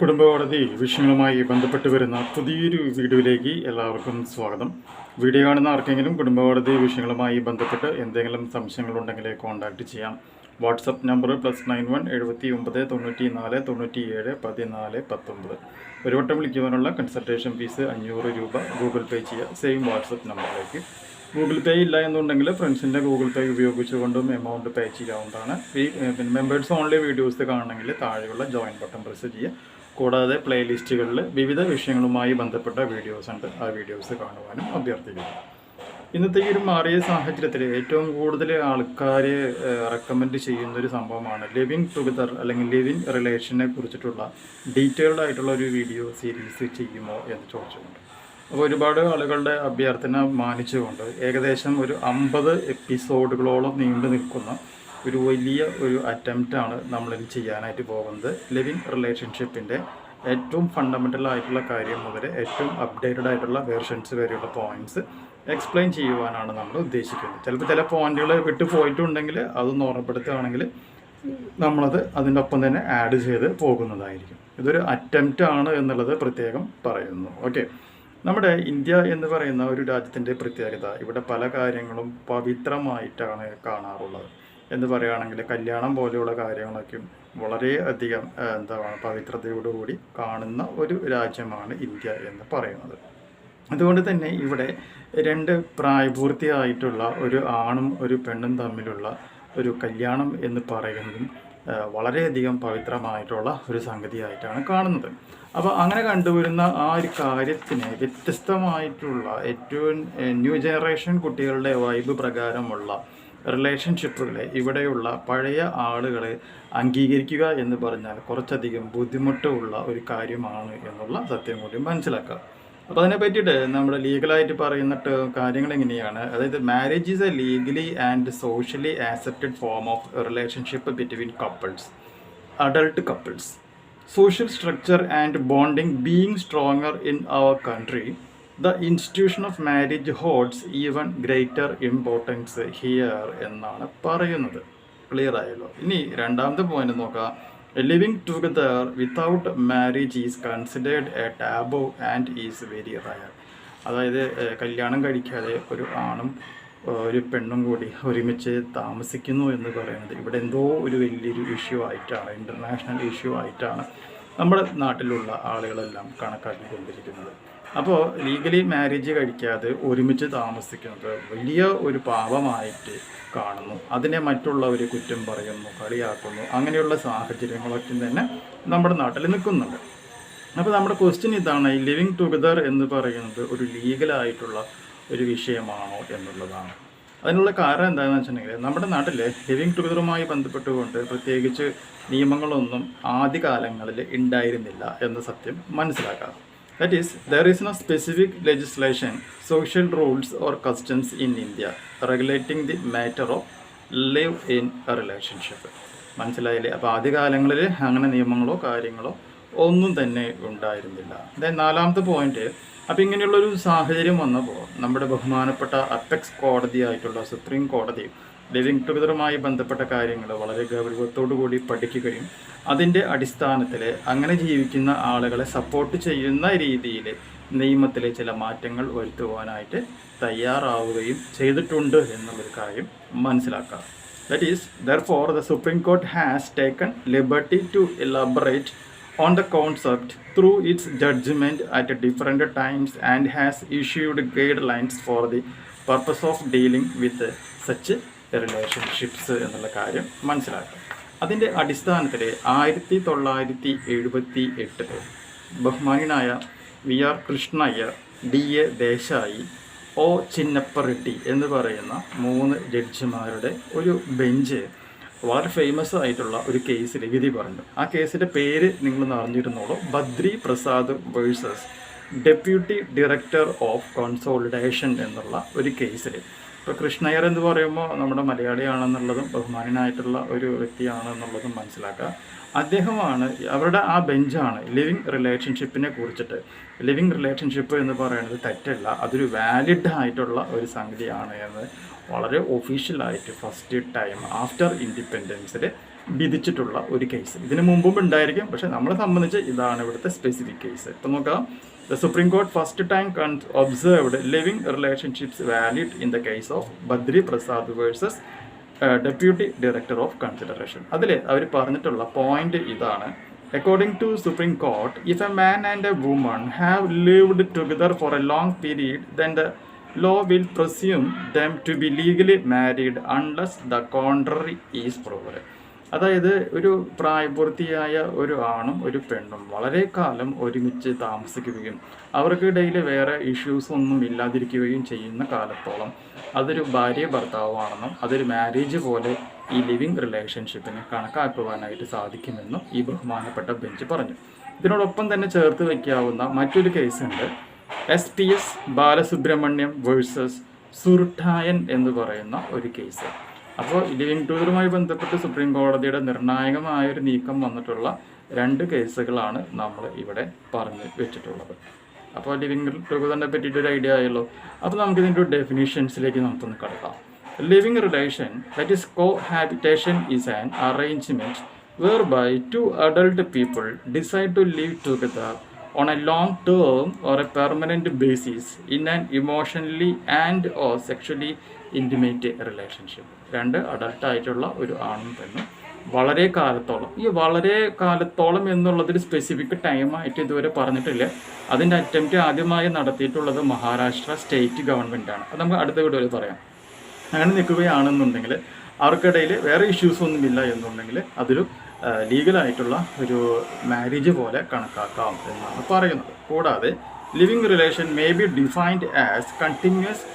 കുടുംബകോടതി വിഷയങ്ങളുമായി ബന്ധപ്പെട്ട് വരുന്ന പുതിയൊരു വീഡിയോയിലേക്ക് എല്ലാവർക്കും സ്വാഗതം. വീഡിയോ കാണുന്ന ആർക്കെങ്കിലും കുടുംബകോടതി വിഷയങ്ങളുമായി ബന്ധപ്പെട്ട് എന്തെങ്കിലും സംശയങ്ങളുണ്ടെങ്കിൽ കോൺടാക്റ്റ് ചെയ്യാം. WhatsApp number +91 79 94 97 14 19. ഒരു വട്ടം വിളിക്കുവാനുള്ള കൺസൾട്ടേഷൻ ഫീസ് 500 രൂപ ഗൂഗിൾ പേ ചെയ്യുക. സെയിം വാട്സപ്പ് നമ്പറിലേക്ക്. ഗൂഗിൾ പേ ഇല്ല എന്നുണ്ടെങ്കിൽ ഫ്രണ്ട്സിൻ്റെ ഗൂഗിൾ പേ ഉപയോഗിച്ചുകൊണ്ടും എമൗണ്ട് പേ ചെയ്യാവുന്നതാണ്. മെമ്പേഴ്സ് ഓൺലി വീഡിയോസ് കാണണമെങ്കിൽ താഴെയുള്ള ജോയിൻ ബട്ടൺ പ്രസ് ചെയ്യുക. കൂടാതെ പ്ലേലിസ്റ്റുകളിൽ വിവിധ വിഷയങ്ങളുമായി ബന്ധപ്പെട്ട വീഡിയോസ് ഉണ്ട്, ആ വീഡിയോസ് കാണുവാനും അഭ്യർത്ഥിക്കുന്നു. ഇന്നത്തെ ഈ ഒരു മാറിയ സാഹചര്യത്തിൽ ഏറ്റവും കൂടുതൽ ആൾക്കാർ റെക്കമെൻഡ് ചെയ്യുന്നൊരു സംഭവമാണ് ലിവിങ് ടുഗദർ അല്ലെങ്കിൽ ലിവിങ് റിലേഷനെ കുറിച്ചിട്ടുള്ള ഡീറ്റെയിൽഡ് ആയിട്ടുള്ള ഒരു വീഡിയോ സീരീസ് ചെയ്യുമോ എന്ന് ചോദിച്ചുകൊണ്ട്. അപ്പോൾ ഒരുപാട് ആളുകളുടെ അഭ്യർത്ഥന മാനിച്ചുകൊണ്ട് ഏകദേശം ഒരു 50 എപ്പിസോഡുകളോളം നീണ്ടു നിൽക്കുന്ന ഒരു വലിയ ഒരു അറ്റംപ്റ്റാണ് നമ്മളിത് ചെയ്യാനായിട്ട് പോകുന്നത്. ലിവിങ് റിലേഷൻഷിപ്പിൻ്റെ ഏറ്റവും ഫണ്ടമെൻ്റൽ ആയിട്ടുള്ള കാര്യം മുതൽ ഏറ്റവും അപ്ഡേറ്റഡ് ആയിട്ടുള്ള വേർഷൻസ് വരെയുള്ള പോയിൻറ്റ്സ് എക്സ്പ്ലെയിൻ ചെയ്യുവാനാണ് നമ്മൾ ഉദ്ദേശിക്കുന്നത്. ചിലപ്പോൾ ചില പോയിന്റുകൾ വിട്ടു പോയിട്ടുണ്ടെങ്കിൽ അതൊന്ന് ഓർമ്മപ്പെടുത്തുകയാണെങ്കിൽ നമ്മളത് അതിൻ്റെ ഒപ്പം തന്നെ ആഡ് ചെയ്ത് പോകുന്നതായിരിക്കും. ഇതൊരു അറ്റംപ്റ്റ് ആണ് എന്നുള്ളത് പ്രത്യേകം പറയുന്നു. ഓക്കെ, നമ്മുടെ ഇന്ത്യ എന്ന് പറയുന്ന ഒരു രാജ്യത്തിൻ്റെ പ്രത്യേകത, ഇവിടെ പല കാര്യങ്ങളും പവിത്രമായിട്ടാണ് കാണാറുള്ളത്. എന്ന് പറയുകയാണെങ്കിൽ കല്യാണം പോലെയുള്ള കാര്യങ്ങളൊക്കെ വളരെയധികം പവിത്രതയോടുകൂടി കാണുന്ന ഒരു രാജ്യമാണ് ഇന്ത്യ എന്ന് പറയുന്നത്. അതുകൊണ്ട് തന്നെ ഇവിടെ 2 പ്രായപൂർത്തിയായിട്ടുള്ള ഒരു ആണും ഒരു പെണ്ണും തമ്മിലുള്ള ഒരു കല്യാണം എന്ന് പറയുന്നതും വളരെയധികം പവിത്രമായിട്ടുള്ള ഒരു സംഗതിയായിട്ടാണ് കാണുന്നത്. അപ്പോൾ അങ്ങനെ കണ്ടുവരുന്ന ആ ഒരു കാര്യത്തിന് വ്യത്യസ്തമായിട്ടുള്ള ഏറ്റവും ന്യൂ ജനറേഷൻ കുട്ടികളുടെ വൈബ് പ്രകാരമുള്ള റിലേഷൻഷിപ്പുകളെ ഇവിടെയുള്ള പഴയ ആളുകളെ അംഗീകരിക്കുക എന്ന് പറഞ്ഞാൽ കുറച്ചധികം ബുദ്ധിമുട്ടുള്ള ഒരു കാര്യമാണ് എന്നുള്ള സത്യം കൂടി മനസ്സിലാക്കുക. അപ്പോൾ അതിനെ പറ്റിയിട്ട് നമ്മുടെ ലീഗലായിട്ട് പറയുന്ന കാര്യങ്ങൾ എങ്ങനെയാണ്, അതായത് marriage is a legally and socially accepted form of relationship between couples, adult couples. Social structure and bonding being stronger in our country, the institution of marriage holds even greater importance here എന്നാണ് പറയുന്നത്. Clear ആയല്ലോ. ഇനി രണ്ടാമത്തെ point നോക്കാം. Living together without marriage is considered a taboo and is very rare. അതായത് കല്യാണം കഴിക്കാതെ ഒരു ആണും ഒരു പെണ്ണും കൂടി ഒരുമിച്ച് താമസിക്കുന്നു എന്ന് പറയുന്നത് ഇവിടെ എന്തോ ഒരു വലിയൊരു ഇഷ്യൂ ആയിട്ടാണ്, ഇൻ്റർനാഷണൽ ഇഷ്യൂ ആയിട്ടാണ് നമ്മുടെ നാട്ടിലുള്ള ആളുകളെല്ലാം കണക്കാക്കിക്കൊണ്ടിരിക്കുന്നത്. അപ്പോൾ ലീഗലി മാരേജ് കഴിക്കാതെ ഒരുമിച്ച് താമസിക്കുന്നത് വലിയ ഒരു പാപമായിട്ട് കാണുന്നു. അതിനെ മറ്റുള്ളവർ കുറ്റം പറയുന്നു, കളിയാക്കുന്നു. അങ്ങനെയുള്ള സാഹചര്യങ്ങളൊക്കെ തന്നെ നമ്മുടെ നാട്ടിൽ നിൽക്കുന്നുണ്ട്. അപ്പോൾ നമ്മുടെ ക്വസ്റ്റ്യൻ ഇതാണ്, ഈ ലിവിങ് ടുഗദർ എന്ന് പറയുന്നത് ഒരു ലീഗലായിട്ടുള്ള ഒരു വിഷയമാണോ എന്നുള്ളതാണ്. അതിനുള്ള കാരണം എന്താണെന്ന് വെച്ചിട്ടുണ്ടെങ്കിൽ നമ്മുടെ നാട്ടിൽ ലിവിങ് ടുഗദറുമായി ബന്ധപ്പെട്ടുകൊണ്ട് പ്രത്യേകിച്ച് നിയമങ്ങളൊന്നും ആദ്യകാലങ്ങളിൽ ഉണ്ടായിരുന്നില്ല എന്ന സത്യം മനസ്സിലാക്കാം. That is, there is no specific legislation, social rules or customs in India regulating the matter of live in a relationship. മനസ്സിലായില്ലേ? അപ്പോൾ ആദ്യകാലങ്ങളിൽ അങ്ങനെ നിയമങ്ങളോ കാര്യങ്ങളോ ഒന്നും തന്നെ ഉണ്ടായിരുന്നില്ല. ദെൻ നാലാമത്തെ പോയിന്റ്, അപ്പോൾ ഇങ്ങനെയുള്ളൊരു സാഹചര്യം വന്നപ്പോൾ നമ്മുടെ ബഹുമാനപ്പെട്ട അപ്പെക്സ് കോടതിയായിട്ടുള്ള സുപ്രീം കോടതി ലിവിങ് ടുഗദറുമായി ബന്ധപ്പെട്ട കാര്യങ്ങൾ വളരെ ഗൗരവത്തോടു കൂടി പഠിക്കുകയും അതിൻ്റെ അടിസ്ഥാനത്തിൽ അങ്ങനെ ജീവിക്കുന്ന ആളുകളെ സപ്പോർട്ട് ചെയ്യുന്ന രീതിയിൽ നിയമത്തിലെ ചില മാറ്റങ്ങൾ വരുത്തുവാനായിട്ട് തയ്യാറാവുകയും ചെയ്തിട്ടുണ്ട് എന്നുള്ളൊരു കാര്യം മനസ്സിലാക്കാം. That is therefore the Supreme Court has taken liberty to elaborate on the concept through its judgment at different times and has issued guidelines for the purpose of dealing with such relationships എന്നുള്ള കാര്യം മനസ്സിലാക്കുക. അതിൻ്റെ അടിസ്ഥാനത്തിൽ 1978 ബഹുമാനായ VR Krishna Iyer, DA Desai, O Chinnappa Reddy എന്ന് പറയുന്ന 3 ജഡ്ജിമാരുടെ ഒരു bench വളരെ ഫേമസ് ആയിട്ടുള്ള ഒരു കേസിൽ വിധി പറഞ്ഞു. ആ കേസിൻ്റെ പേര് നിങ്ങളൊന്ന് അറിഞ്ഞിരുന്നോളൂ, Badri Prasad versus deputy director of consolidation എന്നുള്ള ഒരു കേസിൽ. ഇപ്പോൾ കൃഷ്ണയ്യർ എന്ന് പറയുമ്പോൾ നമ്മുടെ മലയാളിയാണെന്നുള്ളതും ബഹുമാനായിട്ടുള്ള ഒരു വ്യക്തിയാണെന്നുള്ളതും മനസ്സിലാക്കുക. അദ്ദേഹമാണ്, അവരുടെ ആ ബെഞ്ചാണ് ലിവിങ് റിലേഷൻഷിപ്പിനെ കുറിച്ചിട്ട്, ലിവിങ് റിലേഷൻഷിപ്പ് എന്ന് പറയുന്നത് തെറ്റല്ല, അതൊരു വാലിഡ് ആയിട്ടുള്ള ഒരു സംഗതിയാണ് എന്ന് വളരെ ഒഫീഷ്യലായിട്ട് ഫസ്റ്റ് ടൈം ആഫ്റ്റർ ഇൻഡിപെൻഡൻസിൽ വിധിച്ചിട്ടുള്ള ഒരു കേസ്. ഇതിന് മുമ്പും ഉണ്ടായിരിക്കും, പക്ഷെ നമ്മളെ സംബന്ധിച്ച് ഇതാണ് ഇവിടുത്തെ സ്പെസിഫിക് കേസ്. ഇപ്പം നോക്കാം, the Supreme court first time observed living relationships valid in the case of Badri Prasad versus deputy director of consideration. അതിൽ അവർ പറഞ്ഞിട്ടുള്ള പോയിന്റ് ഇതാണ്: according to Supreme Court, if a man and a woman have lived together for a long period, then the law will presume them to be legally married unless the contrary is proved. അതായത് ഒരു പ്രായപൂർത്തിയായ ഒരു ആണും ഒരു പെണ്ണും വളരെ കാലം ഒരുമിച്ച് താമസിക്കുകയും അവർക്കിടയിൽ വേറെ ഇഷ്യൂസ് ഒന്നും ഇല്ലാതിരിക്കുകയും ചെയ്യുന്ന കാലത്തോളം അതൊരു ഭാര്യ ഭർത്താവാണെന്നും അതൊരു മാരേജ് പോലെ ഈ ലിവിങ് റിലേഷൻഷിപ്പിനെ കണക്കാക്കുവാനായിട്ട് സാധിക്കുമെന്നും ഈ ബഹുമാനപ്പെട്ട ബെഞ്ച് പറഞ്ഞു. ഇതിനോടൊപ്പം തന്നെ ചേർത്ത് വയ്ക്കാവുന്ന മറ്റൊരു കേസുണ്ട്, SPS ബാലസുബ്രഹ്മണ്യം വേഴ്സസ് സുർട്ടായൻ എന്ന് പറയുന്ന ഒരു കേസ്. അപ്പോൾ ലിവിങ് ടുഗദറുമായി ബന്ധപ്പെട്ട് സുപ്രീം കോടതിയുടെ നിർണായകമായൊരു നീക്കം വന്നിട്ടുള്ള 2 കേസുകളാണ് നമ്മൾ ഇവിടെ പറഞ്ഞു വെച്ചിട്ടുള്ളത്. അപ്പോൾ ലിവിങ് ടുഗദറിനെ പറ്റിയിട്ടൊരു ഐഡിയ ആയല്ലോ. അപ്പോൾ നമുക്കിതിൻ്റെ ഡെഫിനിഷൻസിലേക്ക് നമുക്കൊന്ന് കടക്കാം. Living relation, that is cohabitation, is an arrangement whereby 2 adult people decide to live together on a long term or a permanent basis in an emotionally and or sexually intimate relationship. 2 adult ആയിട്ടുള്ള ഒരു ആണും പെണ്ണും വളരെ കാലത്തോളം, ഈ വളരെ കാലത്തോളം എന്നുള്ളതൊരു സ്പെസിഫിക് ടൈമായിട്ട് ഇതുവരെ പറഞ്ഞിട്ടില്ല. അതിൻ്റെ അറ്റംപ്റ്റ് ആദ്യമായി നടത്തിയിട്ടുള്ളത് മഹാരാഷ്ട്ര സ്റ്റേറ്റ് ഗവൺമെൻറ്റാണ്. അത് നമുക്ക് അടുത്ത വീഡിയോയിൽ പറയാം. അങ്ങനെ നിൽക്കുകയാണെന്നുണ്ടെങ്കിൽ അവർക്കിടയിൽ വേറെ ഇഷ്യൂസ് ഒന്നുമില്ല എന്നുണ്ടെങ്കിൽ അതൊരു ലീഗലായിട്ടുള്ള ഒരു മാരേജ് പോലെ കണക്കാക്കാം എന്നാണ് പറയുന്നത്. കൂടാതെ living relation may be defined as continuous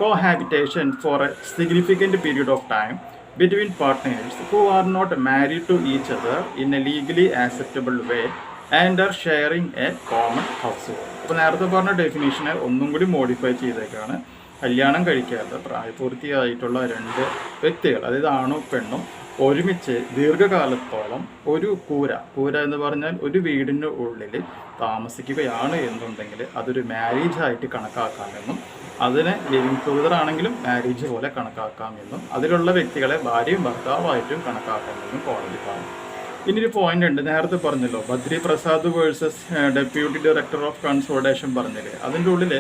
cohabitation for a significant period of time between partners who are not married to each other in a legally acceptable way and are sharing a common household. അപ്പോൾ നേരത്തെ പറഞ്ഞ ഡെഫിനേഷനെ ഒന്നും കൂടി modify ചെയ്തേക്കാണ്. കല്യാണം കഴിക്കാത്ത പ്രായപൂർത്തിയായിട്ടുള്ള 2 വ്യക്തികൾ, അതായത് ആണും പെണ്ണും ഒരുമിച്ച് ദീർഘകാലത്തോളം ഒരു കൂര എന്ന് പറഞ്ഞാൽ ഒരു വീടിൻ്റെ ഉള്ളിൽ താമസിക്കുകയാണ് എന്നുണ്ടെങ്കിൽ അതൊരു മാരേജ് ആയിട്ട് കണക്കാക്കാമെന്നും അതിനെ ലിവിങ് ടുഗദർ ആണെങ്കിലും മാരേജ് പോലെ കണക്കാക്കാമെന്നും അതിലുള്ള വ്യക്തികളെ ഭാര്യയും ഭർത്താവായിട്ടും കണക്കാക്കാമെന്നും കോടതി പറഞ്ഞു. ഇനിയൊരു പോയിന്റ് ഉണ്ട്, നേരത്തെ പറഞ്ഞല്ലോ Badri Prasad versus deputy director of consolidation പറഞ്ഞില്ലേ, അതിൻ്റെ ഉള്ളിൽ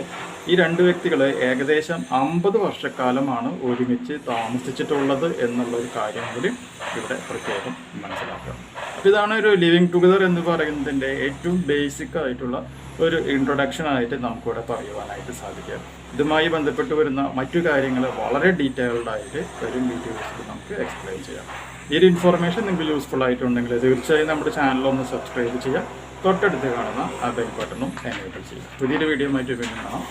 ഈ 2 വ്യക്തികൾ ഏകദേശം 50 വർഷക്കാലമാണ് ഒരുമിച്ച് താമസിച്ചിട്ടുള്ളത് എന്നുള്ളൊരു കാര്യം കൂടി ഇവിടെ പ്രത്യേകം മനസ്സിലാക്കുക. അപ്പോൾ ഇതാണ് ഒരു ലിവിങ് ടുഗദർ എന്ന് പറയുന്നതിൻ്റെ ഏറ്റവും ബേസിക് ആയിട്ടുള്ള ഒരു ഇൻട്രൊഡക്ഷൻ ആയിട്ട് നമുക്കിവിടെ പറയുവാനായിട്ട് സാധിക്കുക. ഇതുമായി ബന്ധപ്പെട്ട് വരുന്ന മറ്റു കാര്യങ്ങൾ വളരെ ഡീറ്റെയിൽഡ് ആയിട്ട് വരും വീഡിയോസിൽ നമുക്ക് എക്സ്പ്ലെയിൻ ചെയ്യാം. ഈ ഒരു ഇൻഫർമേഷൻ നിങ്ങൾക്ക് യൂസ്ഫുൾ ആയിട്ടുണ്ടെങ്കിൽ തീർച്ചയായും നമ്മുടെ ചാനലൊന്ന് സബ്സ്ക്രൈബ് ചെയ്യുക, തൊട്ടടുത്ത് കാണുന്ന ആ ബെൽ ബട്ടണും എനേബിൾ ചെയ്യുക. പുതിയൊരു വീഡിയോ ആയിട്ട് വീണ്ടും കാണാം.